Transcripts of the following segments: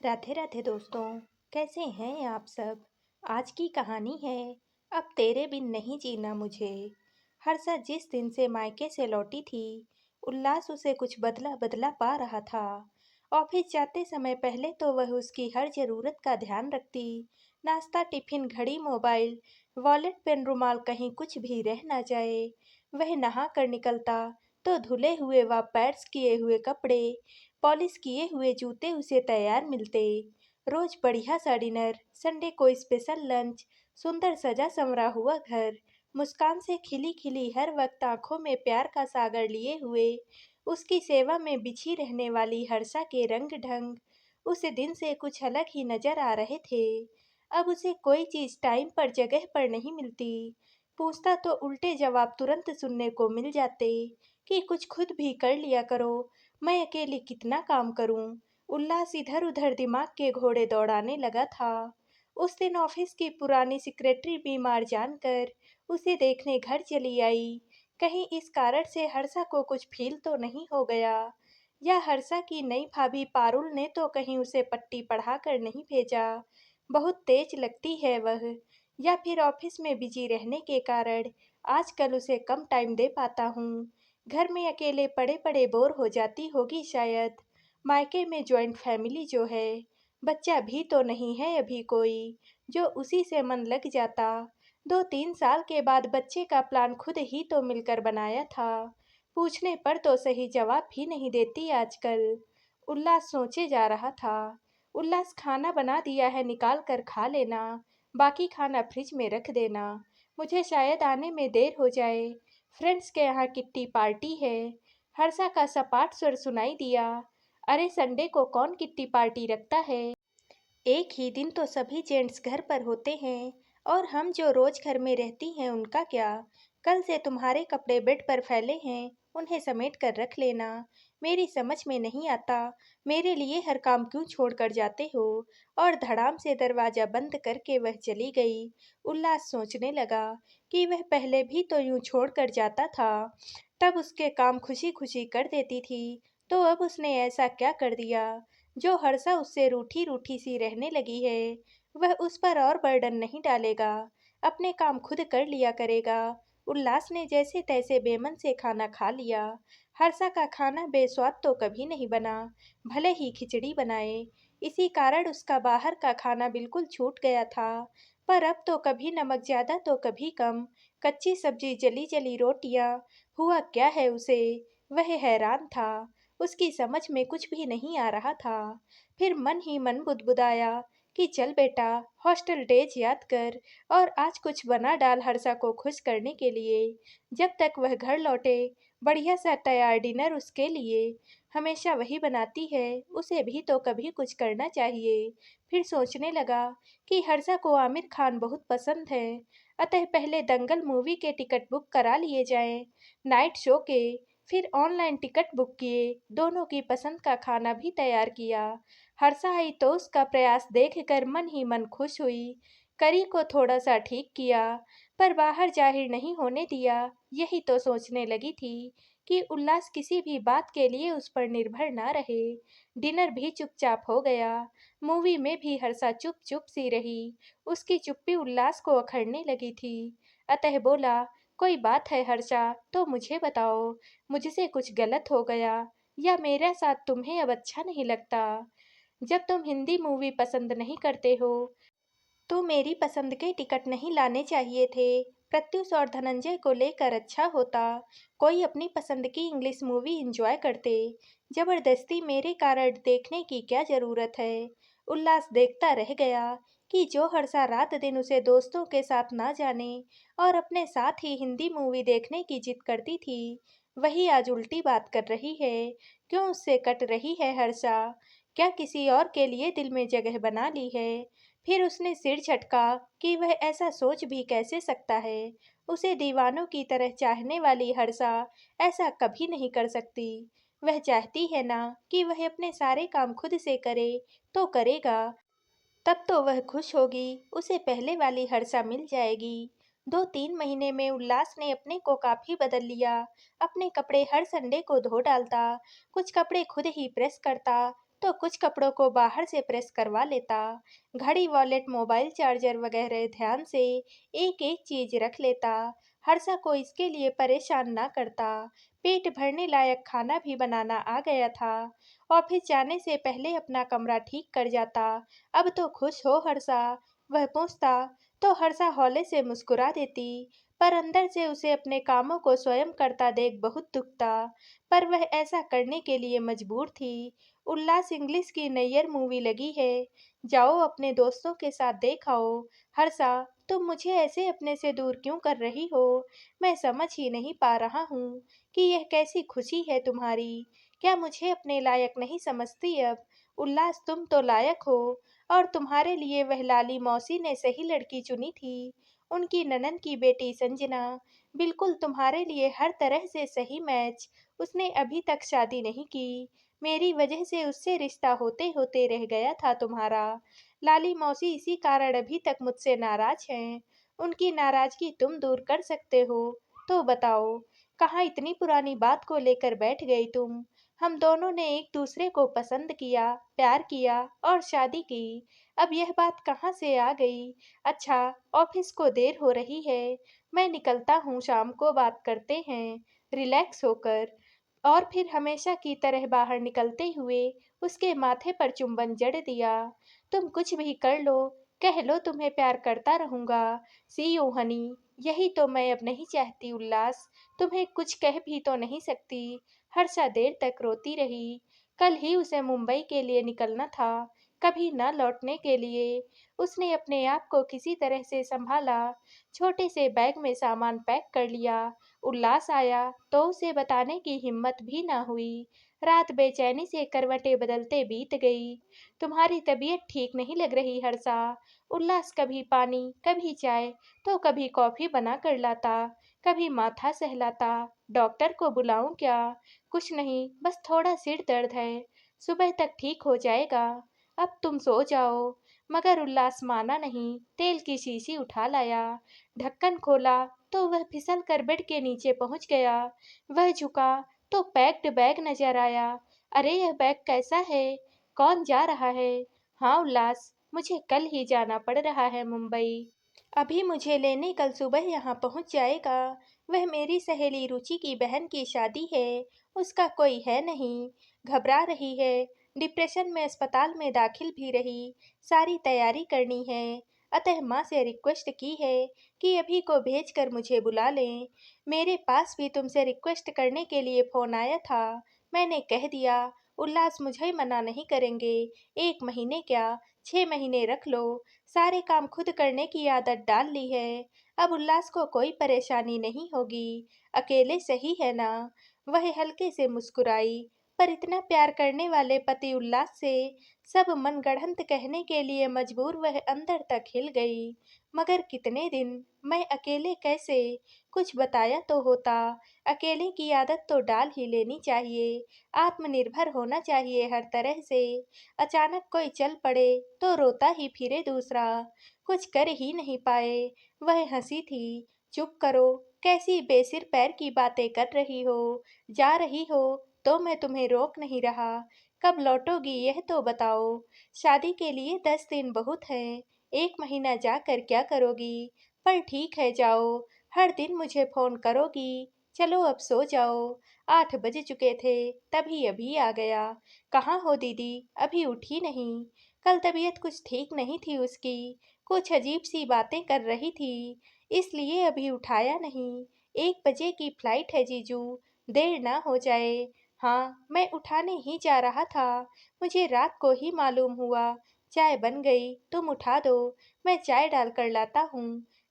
राधे राधे दोस्तों। कैसे हैं आप सब। आज की कहानी है अब तेरे बिन नहीं जीना मुझे। हर्षा जिस दिन से मायके से लौटी थी, उल्लास उसे कुछ बदला बदला पा रहा था। ऑफिस जाते समय पहले तो वह उसकी हर जरूरत का ध्यान रखती। नाश्ता, टिफिन, घड़ी, मोबाइल, वॉलेट, पेन, रुमाल, कहीं कुछ भी रह ना जाए। वह नहा कर निकलता तो धुले हुए व पैड्स किए हुए कपड़े, पॉलिश किए हुए जूते उसे तैयार मिलते। रोज बढ़िया सा डिनर, संडे को स्पेशल लंच, सुंदर सजा संवरा हुआ घर, मुस्कान से खिली खिली हर वक्त आंखों में प्यार का सागर लिए हुए उसकी सेवा में बिछी रहने वाली हर्षा के रंग ढंग उस दिन से कुछ अलग ही नजर आ रहे थे। अब उसे कोई चीज टाइम पर जगह पर नहीं मिलती। पूछता तो उल्टे जवाब तुरंत सुनने को मिल जाते कि कुछ खुद भी कर लिया करो, मैं अकेले कितना काम करूं। उल्लास इधर उधर दिमाग के घोड़े दौड़ाने लगा था। उस दिन ऑफिस की पुरानी सेक्रेटरी बीमार जानकर उसे देखने घर चली आई। कहीं इस कारण से हर्षा को कुछ फील तो नहीं हो गया, या हर्षा की नई भाभी पारुल ने तो कहीं उसे पट्टी पढ़ा कर नहीं भेजा। बहुत तेज लगती है वह, या फिर ऑफिस में बिजी रहने के कारण आजकल उसे कम टाइम दे पाता हूँ। घर में अकेले पड़े पड़े बोर हो जाती होगी शायद। मायके में जॉइंट फैमिली जो है, बच्चा भी तो नहीं है अभी कोई जो उसी से मन लग जाता। 2-3 साल के बाद बच्चे का प्लान खुद ही तो मिलकर बनाया था। पूछने पर तो सही जवाब भी नहीं देती आजकल। उल्लास सोचे जा रहा था। उल्लास, खाना बना दिया है, निकाल कर खा लेना, बाकी खाना फ्रिज में रख देना, मुझे शायद आने में देर हो जाए, फ्रेंड्स के यहाँ किट्टी पार्टी है। हर्षा का सपाट स्वर सुनाई दिया। अरे संडे को कौन किट्टी पार्टी रखता है। एक ही दिन तो सभी जेंट्स घर पर होते हैं, और हम जो रोज घर में रहती हैं उनका क्या। कल से तुम्हारे कपड़े बेड पर फैले हैं, उन्हें समेट कर रख लेना। मेरी समझ में नहीं आता, मेरे लिए हर काम क्यों छोड़ कर जाते हो। और धड़ाम से दरवाजा बंद करके वह चली गई। उल्लास सोचने लगा कि वह पहले भी तो यूं छोड़ कर जाता था, तब उसके काम खुशी खुशी कर देती थी, तो अब उसने ऐसा क्या कर दिया जो हर्षा उससे रूठी रूठी सी रहने लगी है। वह उस पर और बर्डन नहीं डालेगा, अपने काम खुद कर लिया करेगा। उल्लास ने जैसे तैसे बेमन से खाना खा लिया। हर्षा का खाना बेस्वाद तो कभी नहीं बना, भले ही खिचड़ी बनाए। इसी कारण उसका बाहर का खाना बिल्कुल छूट गया था। पर अब तो कभी नमक ज्यादा तो कभी कम, कच्ची सब्जी, जली जली रोटियां, हुआ क्या है उसे। वह हैरान था, उसकी समझ में कुछ भी नहीं आ रहा था। फिर मन ही मन बुदबुदाया कि चल बेटा, हॉस्टल डेज याद कर और आज कुछ बना डाल हर्षा को खुश करने के लिए। जब तक वह घर लौटे, बढ़िया सा तैयार डिनर उसके लिए। हमेशा वही बनाती है, उसे भी तो कभी कुछ करना चाहिए। फिर सोचने लगा कि हर्षा को आमिर खान बहुत पसंद है, अतः पहले दंगल मूवी के टिकट बुक करा लिए जाएं, नाइट शो के। फिर ऑनलाइन टिकट बुक किए, दोनों की पसंद का खाना भी तैयार किया। हर्षा आई तो उसका प्रयास देखकर मन ही मन खुश हुई। करी को थोड़ा सा ठीक किया, पर बाहर जाहिर नहीं होने दिया। यही तो सोचने लगी थी कि उल्लास किसी भी बात के लिए उस पर निर्भर ना रहे। डिनर भी चुपचाप हो गया। मूवी में भी हर्षा चुप चुप सी रही। उसकी चुप्पी उल्लास को अखड़ने लगी थी। अतः बोला, कोई बात है हर्षा तो मुझे बताओ, मुझसे कुछ गलत हो गया, या मेरा साथ तुम्हें अब अच्छा नहीं लगता। जब तुम हिंदी मूवी पसंद नहीं करते हो, तो मेरी पसंद के टिकट नहीं लाने चाहिए थे। प्रत्युष और धनंजय को लेकर अच्छा होता, कोई अपनी पसंद की इंग्लिश मूवी एंजॉय करते। जबरदस्ती मेरे कारण देखने की क्या जरूरत है। उल्लास देखता रह गया कि जो हर्षा रात दिन उसे दोस्तों के साथ ना जाने और अपने साथ ही हिंदी मूवी देखने की जिद करती थी, वही आज उल्टी बात कर रही है। क्यों उससे कट रही है हर्षा। क्या किसी और के लिए दिल में जगह बना ली है। फिर उसने सिर झटका कि वह ऐसा सोच भी कैसे सकता है। उसे दीवानों की तरह चाहने वाली हर्षा ऐसा कभी नहीं कर सकती। वह चाहती है ना कि वह अपने सारे काम खुद से करे, तो करेगा, तब तो वह खुश होगी, उसे पहले वाली हर्षा मिल जाएगी। 2-3 महीने में उल्लास ने अपने को काफी बदल लिया। अपने कपड़े हर संडे को धो डालता, कुछ कपड़े खुद ही प्रेस करता, तो कुछ कपड़ों को बाहर से प्रेस करवा लेता। घड़ी, वॉलेट, मोबाइल चार्जर वगैरह ध्यान से एक एक चीज रख लेता। हर्षा को इसके लिए परेशान ना करता। पेट भरने लायक खाना भी बनाना आ गया था। ऑफिस जाने से पहले अपना कमरा ठीक कर जाता। अब तो खुश हो हर्षा, वह पूछता तो हर्षा हौले से मुस्कुरा देती। पर अंदर से उसे अपने कामों को स्वयं करता देख बहुत दुखता। पर वह ऐसा करने के लिए मजबूर थी। उल्लास इंग्लिश की नैयर मूवी लगी है, जाओ अपने दोस्तों के साथ देख आओ। हर्षा, तुम मुझे ऐसे अपने से दूर क्यों कर रही हो? मैं समझ ही नहीं पा रहा हूँ कि यह कैसी खुशी है तुम्हारी। क्या मुझे अपने लायक नहीं समझती अब? उल्लास, तुम तो लायक हो, और तुम्हारे लिए वह लाली मौसी ने सही लड़की चुनी थी। उनकी ननंद की बेटी संजना, बिल्कुल तुम्हारे लिए हर तरह से सही मैच। उसने अभी तक शादी नहीं की। मेरी वजह से उससे रिश्ता होते होते रह गया था तुम्हारा। लाली मौसी इसी कारण अभी तक मुझसे नाराज हैं। उनकी नाराजगी तुम दूर कर सकते हो तो बताओ, कहाँ इतनी पुरानी बात को लेकर बैठ गई तुम? हम दोनों ने एक दूसरे को पसंद किया, प्यार किया और शादी की। अब यह बात कहाँ से आ गई? अच्छा, ऑफिस को देर हो रही है, मैं निकलता हूँ, शाम को बात करते हैं। रिलैक्स होकर। और फिर हमेशा की तरह बाहर निकलते हुए उसके माथे पर चुंबन जड़ दिया। तुम कुछ भी कर लो, कह लो तुम्हें प्यार करता रहूंगा। सी यू हनी। यही तो मैं अब नहीं चाहती उल्लास, तुम्हें कुछ कह भी तो नहीं सकती। हर्षा देर तक रोती रही। कल ही उसे मुंबई के लिए निकलना था, कभी न लौटने के लिए। उसने अपने आप को किसी तरह से संभाला, छोटे से बैग में सामान पैक कर लिया। उल्लास आया तो उसे बताने की हिम्मत भी ना हुई। रात बेचैनी से करवटें बदलते बीत गई। तुम्हारी तबीयत ठीक नहीं लग रही हर्षा? उल्लास कभी पानी, कभी चाय, तो कभी कॉफी बना कर लाता। कभी माथा सहलाता। डॉक्टर को बुलाऊं क्या? कुछ नहीं, बस थोड़ा सिर दर्द है, सुबह तक ठीक हो जाएगा। अब तुम सो जाओ। मगर उल्लास माना नहीं। तेल की शीशी उठा लाया। ढक्कन खोला तो वह फिसल कर बेड के नीचे पहुंच गया। वह झुका तो पैक्ड बैग नजर आया। अरे यह बैग कैसा है? कौन जा रहा है? हाँ उल्लास, मुझे कल ही जाना पड़ रहा है मुंबई। अभी मुझे लेने कल सुबह यहाँ पहुंच जाएगा। वह मेरी सहेली रुचि की बहन की शादी है, उसका कोई है नहीं। घबरा रही है, डिप्रेशन में अस्पताल में दाखिल भी रही। सारी तैयारी करनी है, अतः माँ से रिक्वेस्ट की है कि अभी को भेजकर मुझे बुला लें। मेरे पास भी तुमसे रिक्वेस्ट करने के लिए फ़ोन आया था, मैंने कह दिया। उल्लास मुझे मना नहीं करेंगे। 1 महीने क्या, 6 महीने रख लो। सारे काम खुद करने की आदत डाल ली है, अब उल्लास को कोई परेशानी नहीं होगी। अकेले सही है ना? वह हल्के से मुस्कुराई। पर इतना प्यार करने वाले पति उल्लास से सब मनगढ़ंत कहने के लिए मजबूर वह अंदर तक हिल गई। मगर कितने दिन? मैं अकेले कैसे? कुछ बताया तो होता। अकेले की आदत तो डाल ही लेनी चाहिए। आत्मनिर्भर होना चाहिए हर तरह से। अचानक कोई चल पड़े तो रोता ही फिरे दूसरा। कुछ कर ही नहीं पाए। वह हंसी थी। चुप करो, कैसी बेसिर पैर की बातें कर रही हो? जा रही हो तो मैं तुम्हें रोक नहीं रहा। कब लौटोगी यह तो बताओ। शादी के लिए 10 दिन बहुत हैं, 1 महीना जाकर क्या करोगी? पर ठीक है, जाओ। हर दिन मुझे फोन करोगी। चलो अब सो जाओ। 8 बज चुके थे, तभी अभी आ गया। कहाँ हो दीदी, अभी उठी नहीं? कल तबीयत कुछ ठीक नहीं थी उसकी, कुछ अजीब सी बातें कर रही थी, इसलिए अभी उठाया नहीं। 1 बजे की फ्लाइट है जीजू, देर ना हो जाए। हाँ, मैं उठाने ही जा रहा था, मुझे रात को ही मालूम हुआ। चाय बन गई, तुम उठा दो, मैं चाय डाल कर लाता हूँ।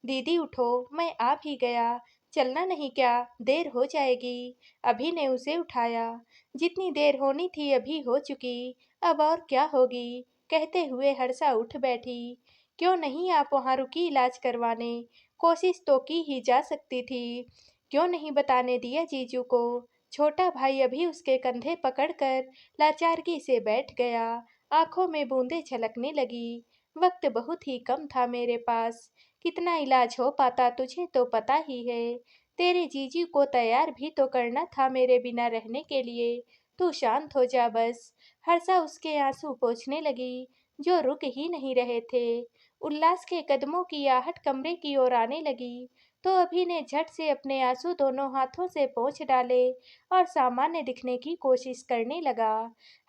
दीदी उठो, मैं आ भी गया। चलना नहीं क्या, देर हो जाएगी। अभी ने उसे उठाया। जितनी देर होनी थी अभी हो चुकी, अब और क्या होगी, कहते हुए हर्षा उठ बैठी। क्यों नहीं आप वहाँ रुकी इलाज करवाने? कोशिश तो की ही जा सकती थी। क्यों नहीं बताने दिया जीजू को? छोटा भाई अभी उसके कंधे पकड़कर लाचारगी से बैठ गया। आंखों में बूंदें छलकने लगी। वक्त बहुत ही कम था मेरे पास, कितना इलाज हो पाता तुझे तो पता ही है। तेरे जीजू को तैयार भी तो करना था मेरे बिना रहने के लिए। तू शांत हो जा बस। हर्षा उसके आंसू पोंछने लगी, जो रुक ही नहीं रहे थे। उल्लास के कदमों की आहट कमरे की ओर आने लगी, तो अभी ने झट से अपने आंसू दोनों हाथों से पोंछ डाले और सामान्य दिखने की कोशिश करने लगा।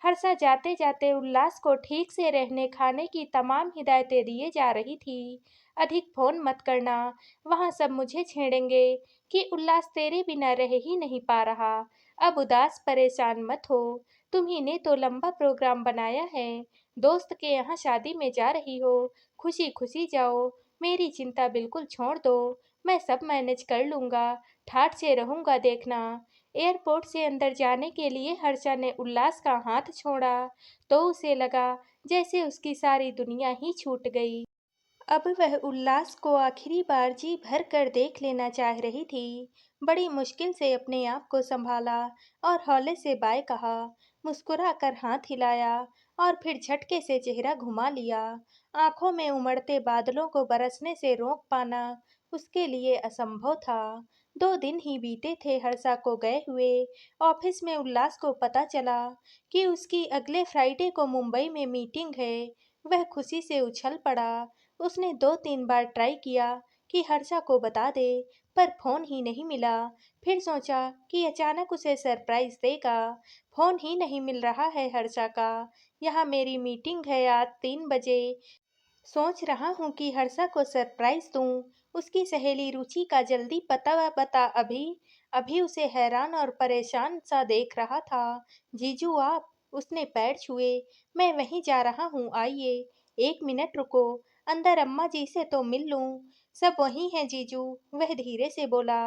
हर्षा जाते जाते उल्लास को ठीक से रहने खाने की तमाम हिदायतें दिए जा रही थी। अधिक फोन मत करना, वहाँ सब मुझे छेड़ेंगे कि उल्लास तेरे बिना रह ही नहीं पा रहा। अब उदास परेशान मत हो, तुम्ही ने तो लंबा प्रोग्राम बनाया है, दोस्त के यहाँ शादी में जा रही हो, खुशी खुशी जाओ, मेरी चिंता बिल्कुल छोड़ दो, मैं सब मैनेज कर लूंगा, ठाठ से रहूंगा देखना। एयरपोर्ट से अंदर जाने के लिए हर्षा ने उल्लास का हाथ छोड़ा, तो उसे लगा जैसे उसकी सारी दुनिया ही छूट गई। अब वह उल्लास को आखिरी बार जी भर कर देख लेना चाह रही थी। बड़ी मुश्किल से अपने आप को संभाला और हौले से बाय कहा, मुस्कुराकर हाथ हिलाया और फिर झटके से चेहरा घुमा लिया। आंखों में उमड़ते बादलों को बरसने से रोक पाना उसके लिए असंभव था। 2 दिन ही बीते थे हर्षा को गए हुए। ऑफिस में उल्लास को पता चला कि उसकी अगले फ्राइडे को मुंबई में मीटिंग है। वह खुशी से उछल पड़ा। उसने 2-3 बार ट्राई किया कि हर्षा को बता दे, पर फोन ही नहीं मिला। फिर सोचा कि अचानक उसे सरप्राइज देगा। फोन ही नहीं मिल रहा है हर्षा का। यहाँ मेरी मीटिंग है आज 3 बजे। सोच रहा हूँ कि हर्षा को सरप्राइज दूँ। उसकी सहेली रुचि का जल्दी पता बता अभी। अभी उसे हैरान और परेशान सा देख रहा था। जीजू आप, उसने पैर छुए। मैं वहीं जा रहा हूँ, आइए। 1 मिनट रुको, अंदर अम्मा जी से तो मिल लूँ। सब वहीं हैं जीजू, वह धीरे से बोला।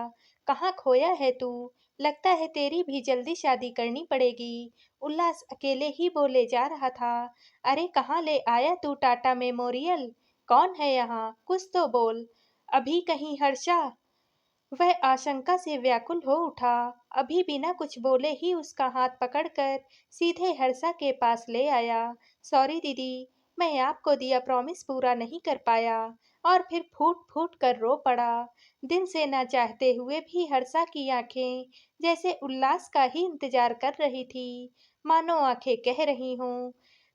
कहाँ खोया है तू? लगता है तेरी भी जल्दी शादी करनी पड़ेगी। उल्लास अकेले ही बोले जा रहा था। अरे कहाँ ले आया तू टाटा मेमोरियल? कौन है यहाँ? कुछ तो बोल। अभी कहीं हर्षा? वह आशंका से व्याकुल हो उठा। अभी बिना कुछ बोले ही उसका हाथ पकड़कर सीधे हर्षा के पास ले आया। सॉरी दीदी, मैं आपको दिया प्रॉमिस पूरा नहीं कर पाया। और फिर फूट फूट कर रो पड़ा। दिल से ना चाहते हुए भी हर्षा की आंखें जैसे उल्लास का ही इंतजार कर रही थी। मानो आंखें कह रही हों,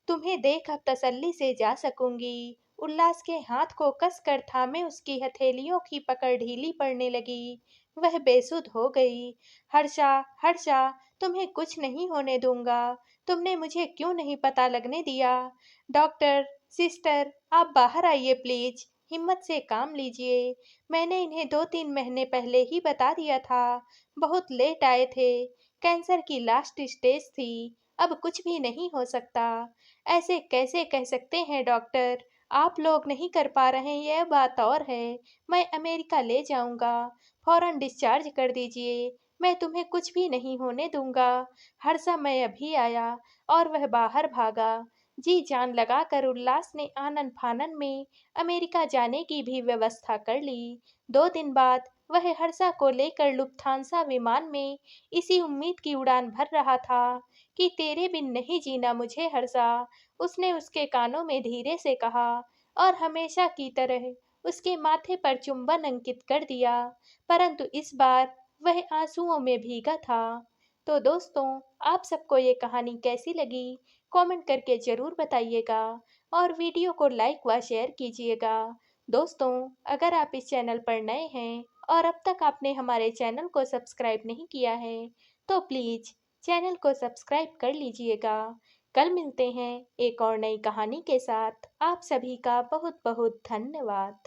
तुम्हें देख अब तसल्ली से जा सकूंगी। उल्लास के हाथ को कसकर थामे उसकी हथेलियों की पकड़ ढीली पड़ने लगी। वह बेसुध हो गई। हर्षा, हर्षा, तुम्हें कुछ नहीं होने दूंगा। तुमने मुझे क्यों नहीं पता लगने दिया? डॉक्टर, सिस्टर, आप बाहर आइए प्लीज। हिम्मत से काम लीजिए। मैंने इन्हें 2-3 महीने पहले ही बता दिया था। बहुत लेट आए थे। कैंसर की लास्ट स्टेज थी। अब कुछ भी नहीं हो सकता। ऐसे कैसे कह सकते हैं डॉक्टर? आप लोग नहीं कर पा रहे यह बात और है। मैं अमेरिका ले जाऊंगा। फौरन डिस्चार्ज कर दीजिए। मैं तुम्हें कुछ भी नहीं होने दूंगा। हर समय अभी आया और वह बाहर भागा। जी जान लगाकर उल्लास ने आनन फानन में अमेरिका जाने की भी व्यवस्था कर ली। 2 दिन बाद वह हर्षा को लेकर लुफ्थांसा विमान में इसी उम्मीद की उड़ान भर रहा था कि तेरे बिन नहीं जीना मुझे हर्षा, उसने उसके कानों में धीरे से कहा और हमेशा की तरह उसके माथे पर चुंबन अंकित कर दिया, परंतु इस बार वह आंसुओं में भीगा था। तो दोस्तों, आप सबको ये कहानी कैसी लगी? कमेंट करके ज़रूर बताइएगा और वीडियो को लाइक व शेयर कीजिएगा। दोस्तों, अगर आप इस चैनल पर नए हैं और अब तक आपने हमारे चैनल को सब्सक्राइब नहीं किया है, तो प्लीज़ चैनल को सब्सक्राइब कर लीजिएगा। कल मिलते हैं एक और नई कहानी के साथ। आप सभी का बहुत बहुत धन्यवाद।